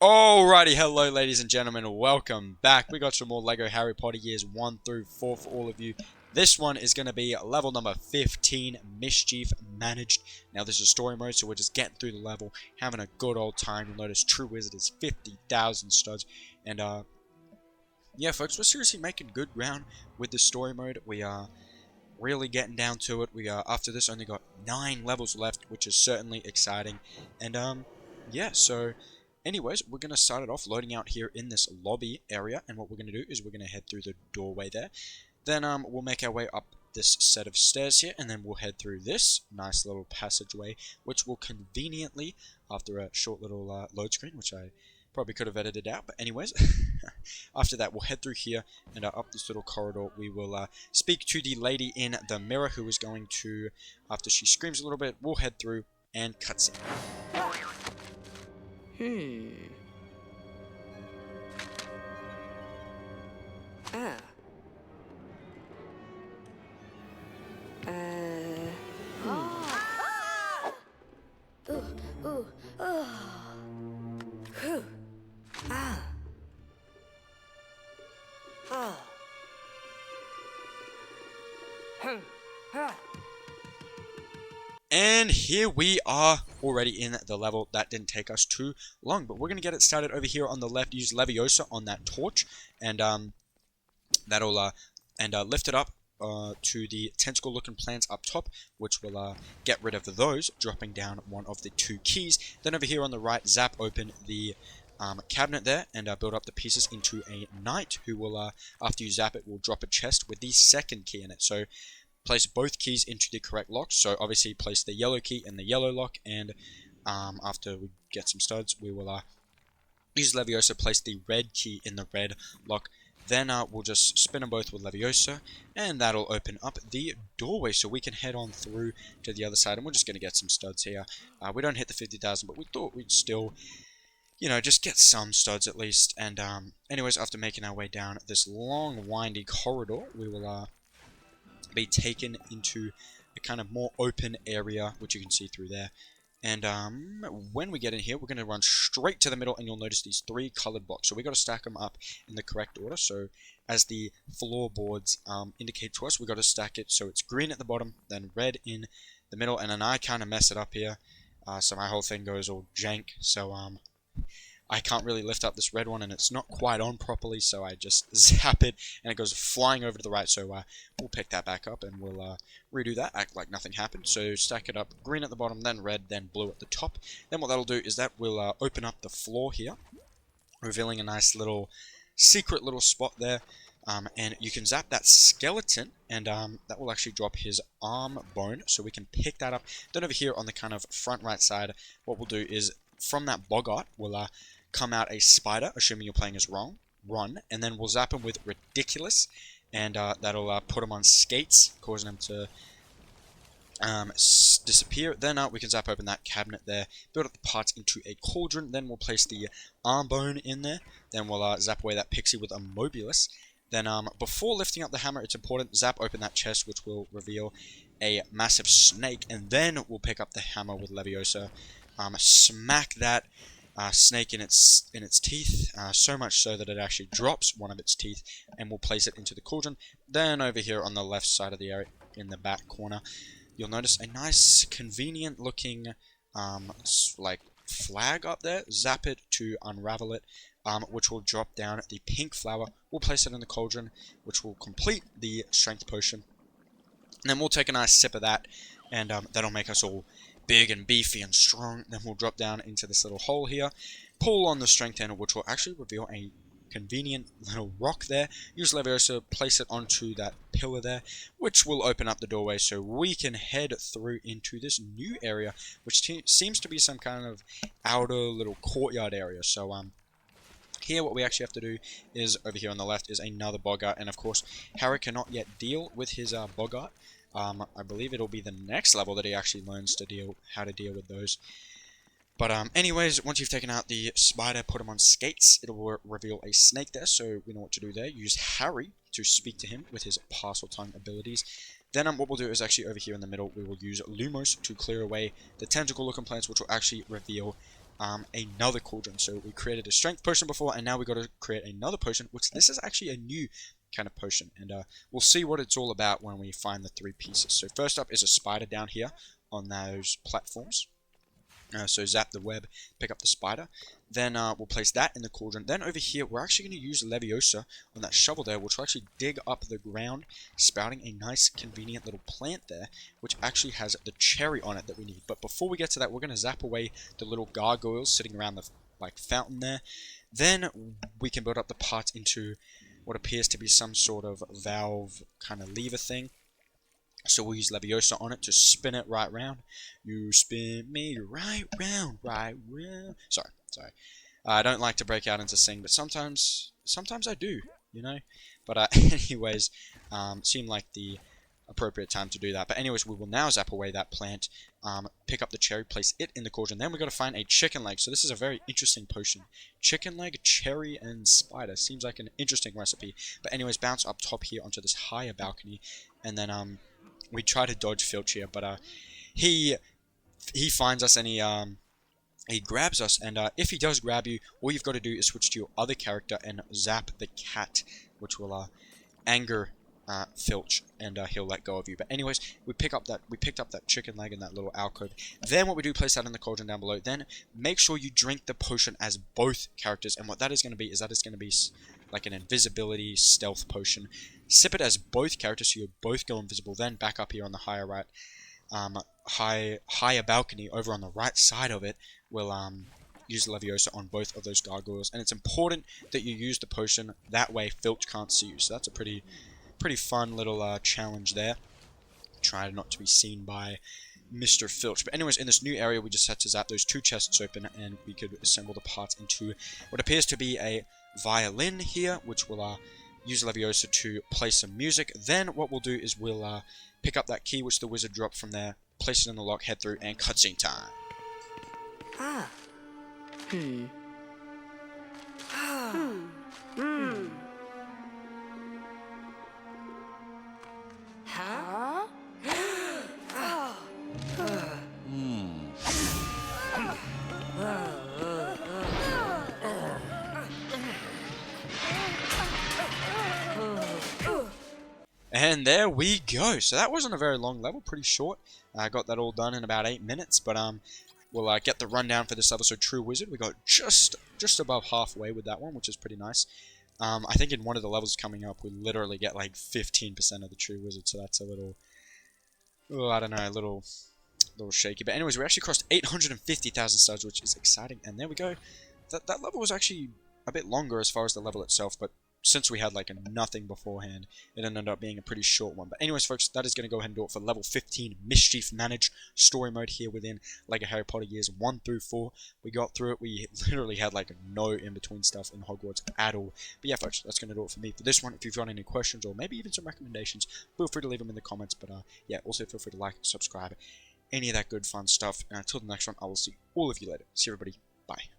Alrighty, hello ladies and gentlemen, welcome back. We got some more LEGO Harry Potter years 1 through 4 for all of you. This one is going to be level number 15, Mischief Managed. Now this is story mode, so we're just getting through the level, having a good old time. You'll notice True Wizard is 50,000 studs. And yeah folks, we're seriously making good ground with the story mode. We are really getting down to it. We after this only got 9 levels left, which is certainly exciting. And yeah, so anyways, we're going to start it off loading out here in this lobby area, and what we're going to do is we're going to head through the doorway there. Then we'll make our way up this set of stairs here, and then we'll head through this nice little passageway, which will conveniently, after a short little load screen, which I probably could have edited out, but anyways, after that we'll head through here, and up this little corridor we will speak to the lady in the mirror, who is going to, after she screams a little bit, we'll head through and cutscene. Ah. And here we are already in the level. That didn't take us too long, but we're going to get it started over here on the left. Use Leviosa on that torch, and that'll lift it up to the tentacle looking plants up top, which will get rid of those, dropping down one of the 2 keys. Then over here on the right, zap open the cabinet there, and build up the pieces into a knight, who will, after you zap it, will drop a chest with the 2nd key in it. So place both keys into the correct lock. So obviously place the yellow key in the yellow lock, and after we get some studs, we will use Leviosa, place the red key in the red lock. Then we'll just spin them both with Leviosa, and that'll open up the doorway, so we can head on through to the other side. And we're just going to get some studs here. We don't hit the 50,000, but we thought we'd still, you know, just get some studs at least. And anyways, after making our way down this long, windy corridor, we will be taken into a kind of more open area, which you can see through there. And when we get in here, we're going to run straight to the middle, and you'll notice these 3 colored blocks. So we got to stack them up in the correct order. So as the floorboards indicate to us, we got to stack it so it's green at the bottom, then red in the middle, and then I kind of mess it up here. So my whole thing goes all jank. So I can't really lift up this red one, and it's not quite on properly, so I just zap it, and it goes flying over to the right. So we'll pick that back up, and we'll redo that, act like nothing happened. So stack it up, green at the bottom, then red, then blue at the top. Then what that'll do is that will open up the floor here, revealing a nice little secret little spot there. And you can zap that skeleton, and that will actually drop his arm bone, so we can pick that up. Then over here on the kind of front right side, what we'll do is from that boggart, we'll come out a spider, assuming you're playing as Ron, and then we'll zap him with Ridiculous, and that'll put him on skates, causing him to disappear. Then we can zap open that cabinet there, build up the parts into a cauldron, then we'll place the arm bone in there, then we'll zap away that pixie with a Mobius. Then before lifting up the hammer, it's important, zap open that chest, which will reveal a massive snake, and then we'll pick up the hammer with Leviosa, smack that snake in its teeth, so much so that it actually drops one of its teeth, and we'll place it into the cauldron. Then over here on the left side of the area, in the back corner, you'll notice a nice, convenient looking like flag up there. Zap it to unravel it, which will drop down the pink flower. We'll place it in the cauldron, which will complete the strength potion. And then we'll take a nice sip of that, and that'll make us all big and beefy and strong. Then we'll drop down into this little hole here, pull on the strength handle, which will actually reveal a convenient little rock there. Use Leviosa, place it onto that pillar there, which will open up the doorway, so we can head through into this new area, which seems to be some kind of outer little courtyard area. So here what we actually have to do is, over here on the left is another boggart, and of course Harry cannot yet deal with his boggart. I believe it'll be the next level that he actually learns to how to deal with those. But anyways, once you've taken out the spider, put him on skates, it'll reveal a snake there, so we know what to do there. Use Harry to speak to him with his parcel tongue abilities. Then what we'll do is actually over here in the middle, we will use Lumos to clear away the tentacle looking plants, which will actually reveal another cauldron. So we created a strength potion before, and now we got to create another potion, which this is actually a new kind of potion, and we'll see what it's all about when we find the 3 pieces. So first up is a spider down here on those platforms. So zap the web, pick up the spider. Then we'll place that in the cauldron. Then over here, we're actually going to use Leviosa on that shovel there, which will actually dig up the ground, sprouting a nice, convenient little plant there, which actually has the cherry on it that we need. But before we get to that, we're going to zap away the little gargoyles sitting around the fountain there. Then we can build up the parts into what appears to be some sort of valve kind of lever thing. So we'll use Leviosa on it to spin it right round. You spin me right round, right round. Sorry. I don't like to break out into sing, but sometimes I do, you know. But anyways, seemed like the appropriate time to do that. But anyways, we will now zap away that plant, pick up the cherry, place it in the cauldron. Then we got to find a chicken leg. So this is a very interesting potion. Chicken leg, cherry, and spider. Seems like an interesting recipe. But anyways, bounce up top here onto this higher balcony, and then we try to dodge Filch here, but he finds us and he grabs us, and if he does grab you, all you've got to do is switch to your other character and zap the cat, which will anger Filch, and he'll let go of you. But anyways, we picked up that chicken leg in that little alcove. Then what we do, place that in the cauldron down below. Then make sure you drink the potion as both characters, and what that is going to be is that it's going to be like an invisibility stealth potion. Sip it as both characters, so you both go invisible. Then back up here on the higher right, higher balcony over on the right side of it, we'll use Leviosa on both of those gargoyles. And it's important that you use the potion, that way Filch can't see you. So that's a pretty fun little challenge there. Try not to be seen by Mr. Filch. But anyways, in this new area, we just had to zap those 2 chests open, and we could assemble the parts into what appears to be a violin here, which will use Leviosa to play some music. Then what we'll do is we'll pick up that key which the wizard dropped from there, place it in the lock, head through, and cutscene time. And there we go. So that wasn't a very long level, pretty short. I got that all done in about 8 minutes, but we'll get the rundown for this level. So True Wizard, we got just above halfway with that one, which is pretty nice. I think in one of the levels coming up, we literally get like 15% of the True Wizard, so that's a little, I don't know, a little shaky. But anyways, we actually crossed 850,000 studs, which is exciting. And there we go. That level was actually a bit longer as far as the level itself, but since we had like nothing beforehand, it ended up being a pretty short one. But anyways, folks, that is going to go ahead and do it for level 15 Mischief Managed story mode here within LEGO Harry Potter years 1 through 4. We got through it. We literally had like no in-between stuff in Hogwarts at all. But yeah, folks, that's going to do it for me for this one. If you've got any questions or maybe even some recommendations, feel free to leave them in the comments. But yeah, also feel free to like, subscribe, any of that good fun stuff. And until the next one, I will see all of you later. See everybody. Bye.